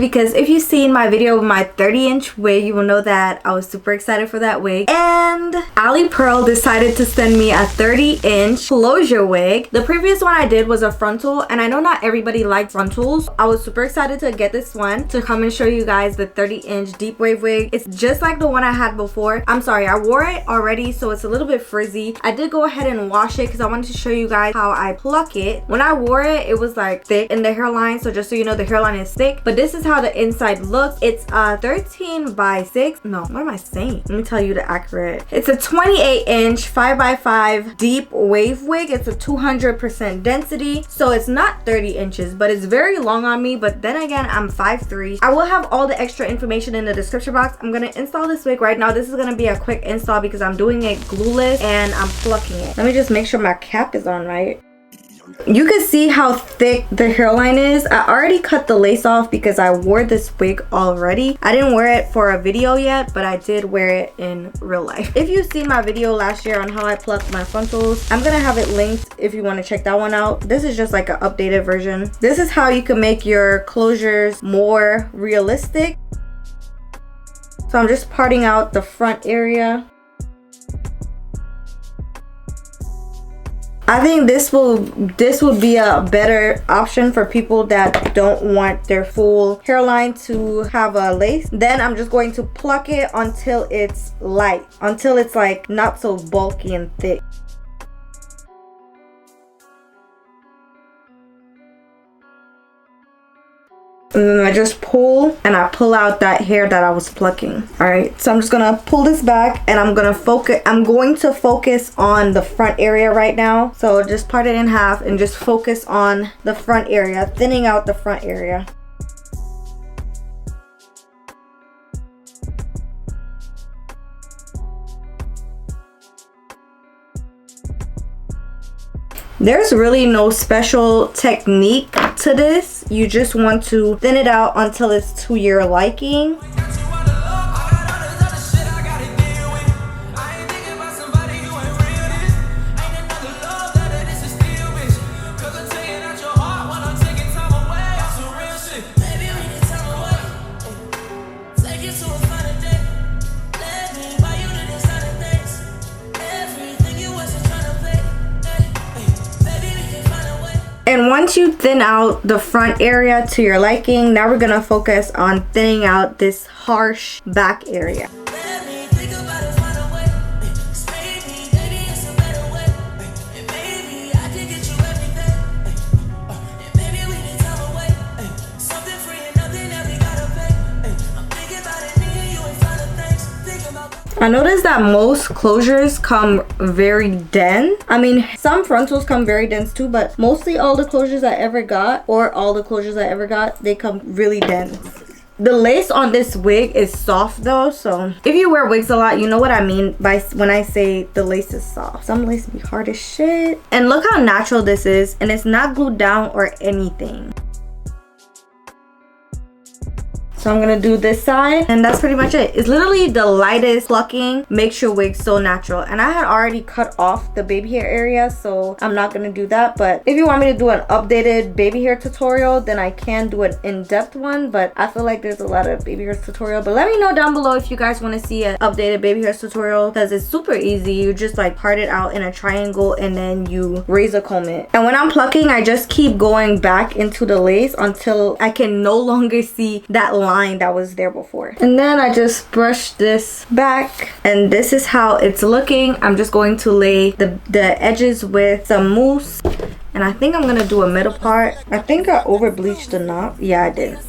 because if you've seen my video with my 30-inch wig, you will know that I was super excited for that wig. And Alipearl decided to send me a 30-inch closure wig. The previous one I did was a frontal, and I know not everybody likes frontals. I was super excited to get this one to come and show you guys the 30-inch deep wave wig. It's just like the one I had before. I'm sorry, I wore it already, so it's a little bit frizzy. I did go ahead and wash it because I wanted to show you guys how I pluck it. When I wore it, it was like thick in the hairline, so just so you know, the hairline is thick, but this is how the inside looks. It's a 13 by 6. No, what am I saying? Let me tell you the accurate. It's a 28-inch 5x5 deep wave wig. It's a 200% density, so it's not 30 inches, but it's very long on me. But then again, I'm 5'3". I will have all the extra information in the description box. I'm gonna install this wig right now. This is gonna be a quick install because I'm doing it glueless and I'm plucking it. Let me just make sure my cap is on right. You can see how thick the hairline is. I already cut the lace off because I wore this wig already. I didn't wear it for a video yet, but I did wear it in real life. If you've seen my video last year on how I plucked my frontals, I'm gonna have it linked if you want to check that one out. This is just like an updated version. This is how you can make your closures more realistic. So I'm just parting out the front area. I think this would be a better option for people that don't want their full hairline to have a lace. Then I'm just going to pluck it until it's light, until it's like not so bulky and thick. And then I just pull and I pull out that hair that I was plucking. All right, so I'm just gonna pull this back and I'm going to focus on the front area right now. So just part it in half and just focus on the front area, thinning out the front area. There's really no special technique to this. You just want to thin it out until it's to your liking. And once you thin out the front area to your liking, now we're gonna focus on thinning out this harsh back area. I noticed that most closures come very dense. I mean, some frontals come very dense too, but mostly all the closures I ever got, they come really dense. The lace on this wig is soft though, so if you wear wigs a lot, you know what I mean by when I say the lace is soft. Some lace be hard as shit. And look how natural this is, and it's not glued down or anything. So I'm gonna do this side, and that's pretty much it. It's literally the lightest plucking, makes your wig so natural. And I had already cut off the baby hair area, so I'm not gonna do that. But if you want me to do an updated baby hair tutorial, then I can do an in-depth one. But I feel like there's a lot of baby hair tutorial. But let me know down below if you guys want to see an updated baby hair tutorial, because it's super easy. You just like part it out in a triangle and then you razor comb it. And when I'm plucking, I just keep going back into the lace until I can no longer see that line that was there before. And then I just brush this back, and this is how it's looking. I'm just going to lay the edges with some mousse, and I think I'm gonna do a middle part. I think I over bleached the knot. Yeah, I did.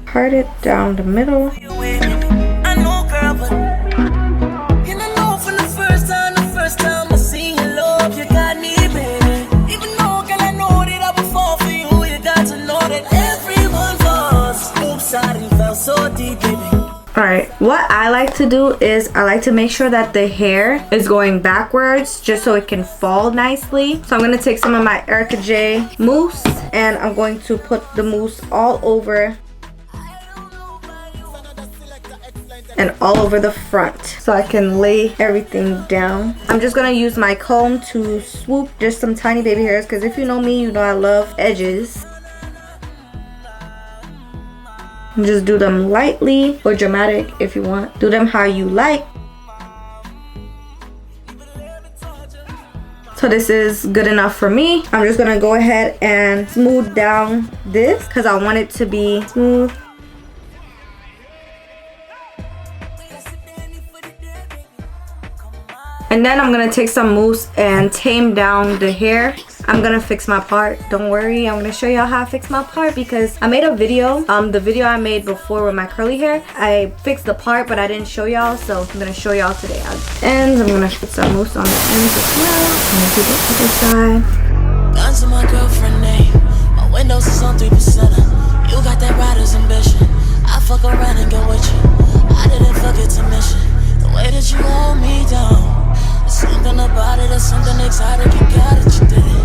Part it down the middle. Alright, what I like to do is I like to make sure that the hair is going backwards just so it can fall nicely. So I'm going to take some of my Erica J mousse and I'm going to put the mousse all over. and all over the front so I can lay everything down. I'm just gonna use my comb to swoop just some tiny baby hairs, because if you know me, you know I love edges. And just do them lightly or dramatic if you want. Do them how you like. So this is good enough for me. I'm just gonna go ahead and smooth down this because I want it to be smooth. And then I'm gonna take some mousse and tame down the hair. I'm gonna fix my part. Don't worry, I'm gonna show y'all how I fix my part because I made a video. The video I made before with my curly hair, I fixed the part, but I didn't show y'all, so I'm gonna show y'all today. And I'm gonna put some mousse on the ends as well. I'm gonna do the other side. Guns in my girlfriend name. My windows is on 3%. You got that rider's ambition. I fuck around and get with you. I didn't forget to mention the way that you hold me down. There's something about it, there's something exotic. You got it, you did it.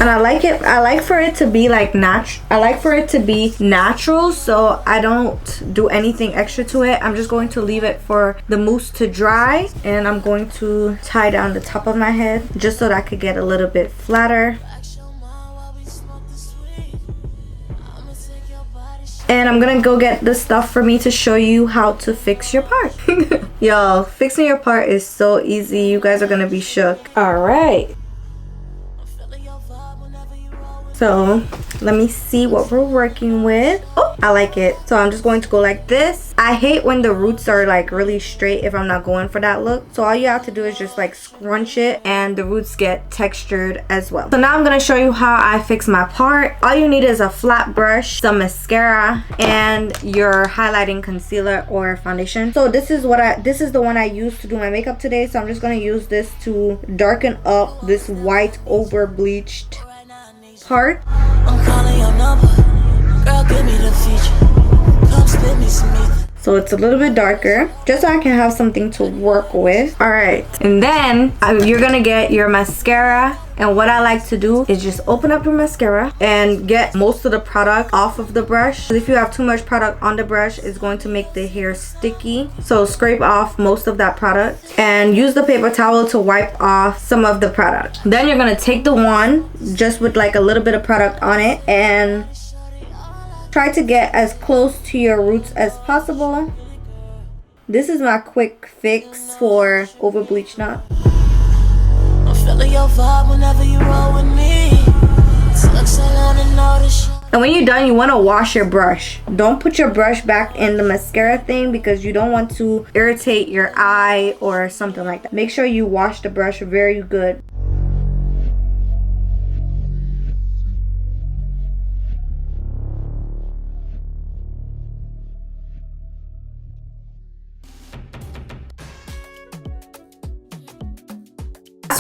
And I like it. I like for it to be like natural. I like for it to be natural, so I don't do anything extra to it. I'm just going to leave it for the mousse to dry, and I'm going to tie down the top of my head just so that I could get a little bit flatter. And I'm gonna go get the stuff for me to show you how to fix your part. Y'all, fixing your part is so easy. You guys are gonna be shook. All right. So let me see what we're working with. Oh, I like it. So I'm just going to go like this. I hate when the roots are like really straight if I'm not going for that look. So all you have to do is just like scrunch it and the roots get textured as well. So now I'm going to show you how I fix my part. All you need is a flat brush, some mascara, and your highlighting concealer or foundation. So this is the one I used to do my makeup today. So I'm just going to use this to darken up this white over bleached part. I'm calling your number. Girl, give me the feature. Come spit me some meat. So it's a little bit darker, just so I can have something to work with. All right, and then you're gonna get your mascara. And what I like to do is just open up your mascara and get most of the product off of the brush. If you have too much product on the brush, it's going to make the hair sticky. So scrape off most of that product and use the paper towel to wipe off some of the product. Then you're gonna take the wand just with like a little bit of product on it and try to get as close to your roots as possible. This is my quick fix for over bleached knot. Feeling your vibe whenever you roll with me. Took so long to notice. And when you're done, you want to wash your brush. Don't put your brush back in the mascara thing because you don't want to irritate your eye or something like that. Make sure you wash the brush very good.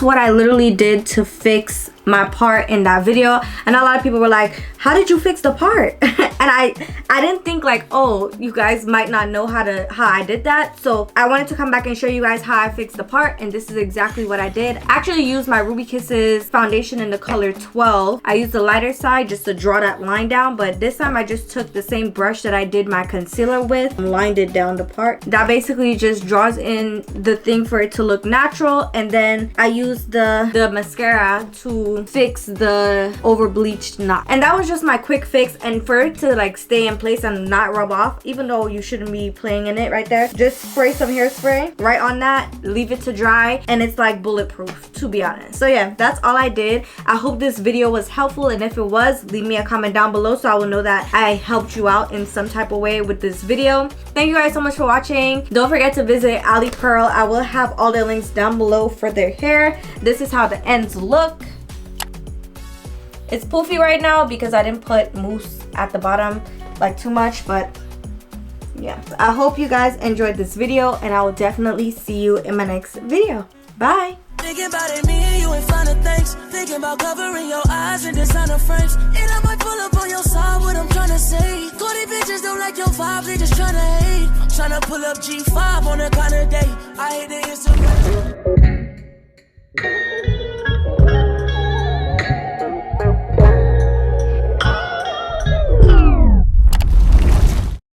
What I literally did to fix my part in that video, and a lot of people were like, how did you fix the part? And I didn't think like, oh, you guys might not know how I did that. So I wanted to come back and show you guys how I fixed the part, and this is exactly what I did. I actually used my Ruby Kisses foundation in the color 12. I used the lighter side just to draw that line down, but this time I just took the same brush that I did my concealer with and lined it down the part. That basically just draws in the thing for it to look natural, and then I used the mascara to fix the over bleached knot. And that was just my quick fix, and for it to like stay in place and not rub off, even though you shouldn't be playing in it right there, just spray some hairspray right on that, leave it to dry, and it's like bulletproof, to be honest. So yeah, that's all I did. I hope this video was helpful, and if it was, leave me a comment down below so I will know that I helped you out in some type of way with this video. Thank you guys so much for watching. Don't forget to visit Alipearl. I will have all the links down below for their hair. This is how the ends look. It's poofy right now because I didn't put mousse at the bottom like too much, but yeah. I hope you guys enjoyed this video, and I will definitely see you in my next video. Bye. Thinking about it, me and you ain't find a thanks. Thinking about covering your eyes in designer frames. And I might pull up on your side what I'm trying to say. 20 bitches don't like your vibe, they just trying to hate. I'm trying to pull up G5 on a kind of day. I hate the Instagram.